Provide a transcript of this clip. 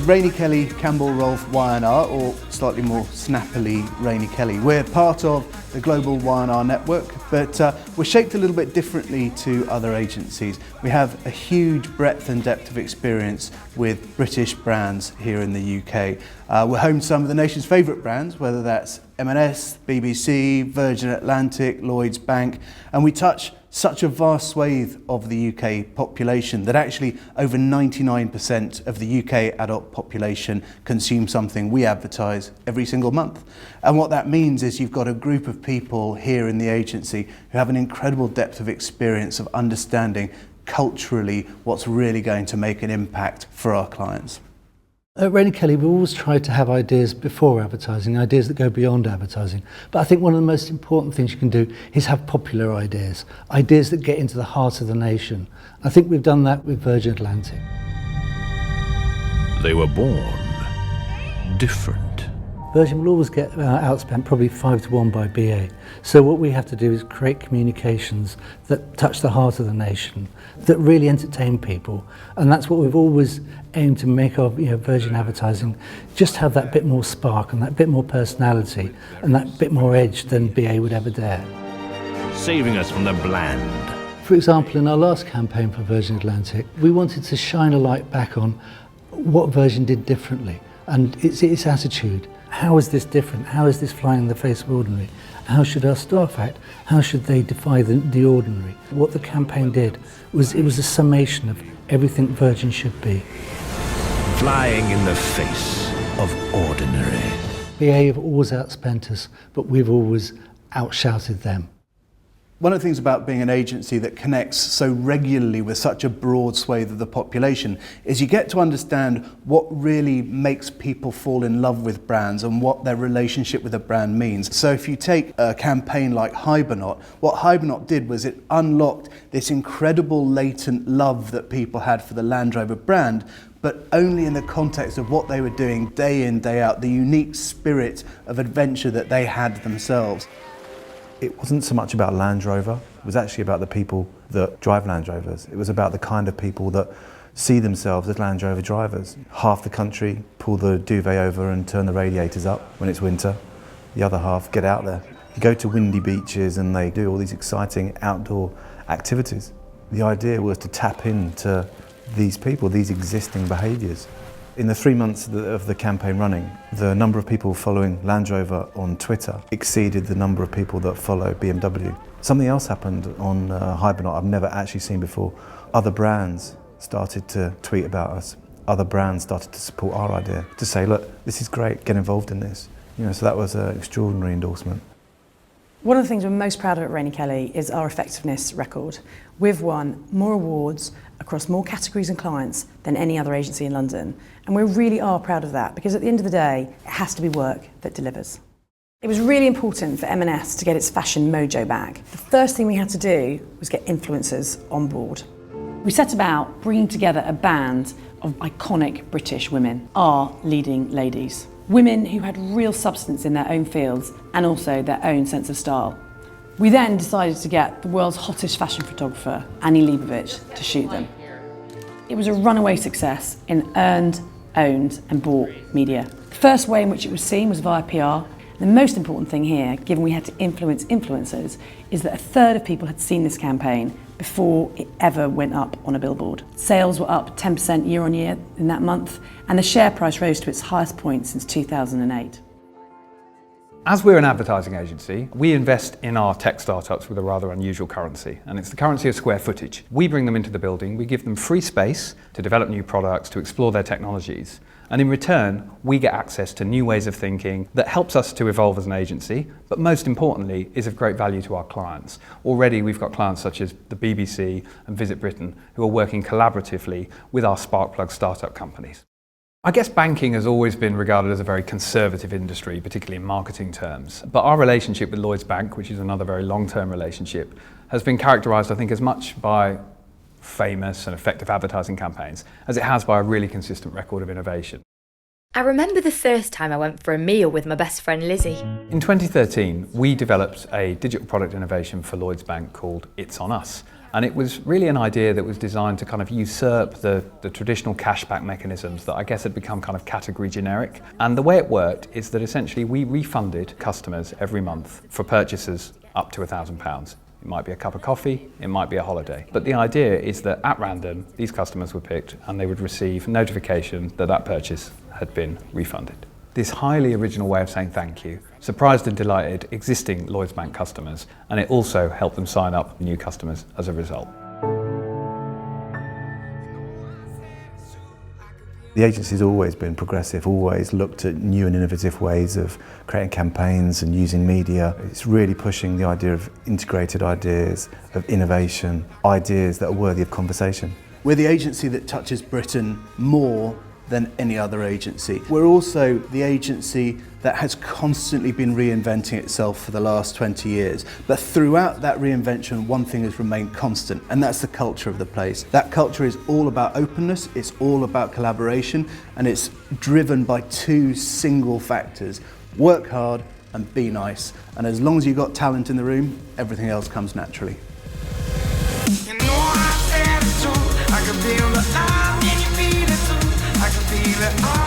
Rainy Kelly, Campbell, Rolfe, Y&R, or slightly more snappily Rainy Kelly. We're part of the global Y&R network, but we're shaped a little bit differently to other agencies. We have a huge breadth and depth of experience with British brands here in the UK. We're home to some of the nation's favourite brands, whether that's M&S, BBC, Virgin Atlantic, Lloyds Bank, and we touch such a vast swathe of the UK population that actually over 99% of the UK adult population consume something we advertise every single month. And what that means is you've got a group of people here in the agency who have an incredible depth of experience of understanding culturally what's really going to make an impact for our clients. At Rainy Kelly, we always try to have ideas before advertising, ideas that go beyond advertising. But I think one of the most important things you can do is have popular ideas, ideas that get into the heart of the nation. I think we've done that with Virgin Atlantic. They were born different. Virgin will always get outspent probably 5-1 by BA. So what we have to do is create communications that touch the heart of the nation, that really entertain people. And that's what we've always aimed to make our Virgin advertising just have that bit more spark and that bit more personality and that bit more edge than BA would ever dare. Saving us from the bland. For example, in our last campaign for Virgin Atlantic, we wanted to shine a light back on what Virgin did differently and its attitude. How is this different? How is this flying in the face of ordinary? How should our staff act? How should they defy the ordinary? What the campaign did was it was a summation of everything Virgin should be. Flying in the face of ordinary. BA have always outspent us, but we've always outshouted them. One of the things about being an agency that connects so regularly with such a broad swathe of the population is you get to understand what really makes people fall in love with brands and what their relationship with a brand means. So if you take a campaign like Hibernaut, what Hibernaut did was it unlocked this incredible latent love that people had for the Land Rover brand, but only in the context of what they were doing day in, day out, the unique spirit of adventure that they had themselves. It wasn't so much about Land Rover, it was actually about the people that drive Land Rovers. It was about the kind of people that see themselves as Land Rover drivers. Half the country pull the duvet over and turn the radiators up when it's winter. The other half get out there. You go to windy beaches and they do all these exciting outdoor activities. The idea was to tap into these people, these existing behaviours. In the 3 months of the campaign running, the number of people following Land Rover on Twitter exceeded the number of people that follow BMW. Something else happened on Hibernaut I've never actually seen before. Other brands started to tweet about us. Other brands started to support our idea, to say, look, this is great, get involved in this. So that was an extraordinary endorsement. One of the things we're most proud of at Rainy Kelly is our effectiveness record. We've won more awards across more categories and clients than any other agency in London. And we really are proud of that because at the end of the day, it has to be work that delivers. It was really important for M&S to get its fashion mojo back. The first thing we had to do was get influencers on board. We set about bringing together a band of iconic British women, our leading ladies. Women who had real substance in their own fields and also their own sense of style. We then decided to get the world's hottest fashion photographer, Annie Leibovitz, to shoot them. It was a runaway success in earned, owned and bought media. The first way in which it was seen was via PR. The most important thing here, given we had to influence influencers, is that a third of people had seen this campaign before it ever went up on a billboard. Sales were up 10% year on year in that month, and the share price rose to its highest point since 2008. As we're an advertising agency, we invest in our tech startups with a rather unusual currency, and it's the currency of square footage. We bring them into the building, we give them free space to develop new products, to explore their technologies, and in return, we get access to new ways of thinking that helps us to evolve as an agency, but most importantly, is of great value to our clients. Already we've got clients such as the BBC and Visit Britain who are working collaboratively with our Sparkplug startup companies. I guess banking has always been regarded as a very conservative industry, particularly in marketing terms. But our relationship with Lloyds Bank, which is another very long-term relationship, has been characterised, I think, as much by famous and effective advertising campaigns as it has by a really consistent record of innovation. I remember the first time I went for a meal with my best friend Lizzie. In 2013, we developed a digital product innovation for Lloyds Bank called It's On Us. And it was really an idea that was designed to kind of usurp the traditional cashback mechanisms that I guess had become kind of category generic. And the way it worked is that essentially we refunded customers every month for purchases up to £1,000. It might be a cup of coffee, it might be a holiday. But the idea is that at random, these customers were picked and they would receive notification that that purchase had been refunded. This highly original way of saying thank you surprised and delighted existing Lloyds Bank customers, and it also helped them sign up new customers as a result. The agency's always been progressive, always looked at new and innovative ways of creating campaigns and using media. It's really pushing the idea of integrated ideas, of innovation, ideas that are worthy of conversation. We're the agency that touches Britain more than any other agency. We're also the agency that has constantly been reinventing itself for the last 20 years. But throughout that reinvention, one thing has remained constant, and that's the culture of the place. That culture is all about openness, it's all about collaboration, and it's driven by two single factors: work hard and be nice. And as long as you've got talent in the room, everything else comes naturally. You know I said it too. I can feel the love when you feel it too. I can feel it all.